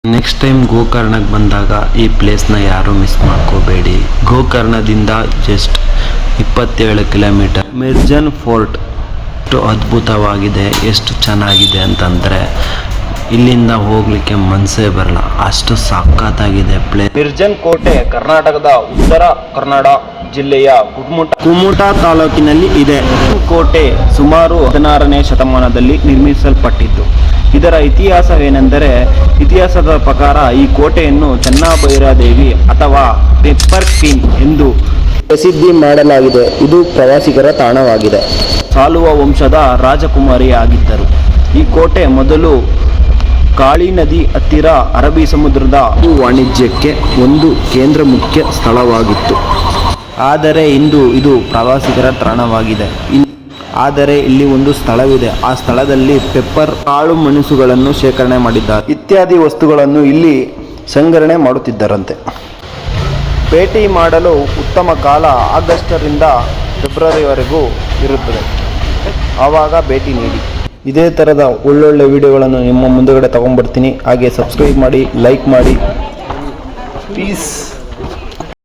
Next time ಗೋಕರ್ಣಕ್ಕೆ ಬಂದಾಗ ಈ ಪ್ಲೇಸ್ನ ಯಾರೂ ಮಿಸ್ ಮಾಡ್ಕೋಬೇಡಿ. ಗೋಕರ್ಣದಿಂದ ಜಸ್ಟ್ 27 ಕಿಲೋಮೀಟರ್. ಮಿರ್ಜನ್ ಫೋರ್ಟ್ ಎಷ್ಟು ಅದ್ಭುತವಾಗಿದೆ, ಎಷ್ಟು ಚೆನ್ನಾಗಿದೆ ಅಂತಂದರೆ ಇಲ್ಲಿಂದ ಹೋಗಲಿಕ್ಕೆ ಮನಸ್ಸೇ ಬರಲ್ಲ, ಅಷ್ಟು ಸಖತ್ತಾಗಿದೆ ಪ್ಲೇಸ್. ಮಿರ್ಜನ್ ಕೋಟೆ ಕರ್ನಾಟಕದ ಉತ್ತರ ಕನ್ನಡ ಜಿಲ್ಲೆಯ ಕುಮಟಾ ತಾಲೂಕಿನಲ್ಲಿ ಇದೆ. ಕೋಟೆ ಸುಮಾರು 16ನೇ ಶತಮಾನದಲ್ಲಿ ನಿರ್ಮಿಸಲ್ಪಟ್ಟಿದ್ದು. ಇದರ ಇತಿಹಾಸವೇನೆಂದರೆ, ಇತಿಹಾಸದ ಪ್ರಕಾರ ಈ ಕೋಟೆಯನ್ನು ಚೆನ್ನಭೈರಾದೇವಿ ಅಥವಾ ಪೆಪ್ಪರ್ ಕ್ವೀನ್ ಎಂದು ಪ್ರಸಿದ್ಧಿ ಮಾಡಲಾಗಿದೆ. ಇದು ಪ್ರವಾಸಿಗರ ತಾಣವಾಗಿದೆ. ಸಾಲುವ ವಂಶದ ರಾಜಕುಮಾರಿಯಾಗಿದ್ದರು. ಈ ಕೋಟೆ ಮೊದಲು ಕಾಳಿ ನದಿ ಹತ್ತಿರ ಅರಬ್ಬಿ ಸಮುದ್ರದ ವಾಣಿಜ್ಯಕ್ಕೆ ಒಂದು ಕೇಂದ್ರ ಮುಖ್ಯ ಸ್ಥಳವಾಗಿತ್ತು. ಆದರೆ ಇಂದು ಇದು ಪ್ರವಾಸಿಗರ ತಾಣವಾಗಿದೆ. ಆದರೆ ಇಲ್ಲಿ ಒಂದು ಸ್ಥಳವಿದೆ. ಆ ಸ್ಥಳದಲ್ಲಿ ಪೆಪ್ಪರ್ ಕಾಳು ಮೆಣಸುಗಳನ್ನು ಶೇಖರಣೆ ಮಾಡಿದ್ದಾರೆ. ಇತ್ಯಾದಿ ವಸ್ತುಗಳನ್ನು ಇಲ್ಲಿ ಸಂಗ್ರಹಣೆ ಮಾಡುತ್ತಿದ್ದರಂತೆ. ಭೇಟಿ ಮಾಡಲು ಉತ್ತಮ ಕಾಲ ಆಗಸ್ಟರಿಂದ ಫೆಬ್ರವರಿವರೆಗೂ ಇರುತ್ತದೆ. ಆವಾಗ ಭೇಟಿ ನೀಡಿ. ಇದೇ ಥರದ ಒಳ್ಳೊಳ್ಳೆ ವಿಡಿಯೋಗಳನ್ನು ನಿಮ್ಮ ಮುಂದುಗಡೆ ತಗೊಂಡ್ಬರ್ತೀನಿ. ಹಾಗೆ ಸಬ್ಸ್ಕ್ರೈಬ್ ಮಾಡಿ, ಲೈಕ್ ಮಾಡಿ. ಪೀಸ್.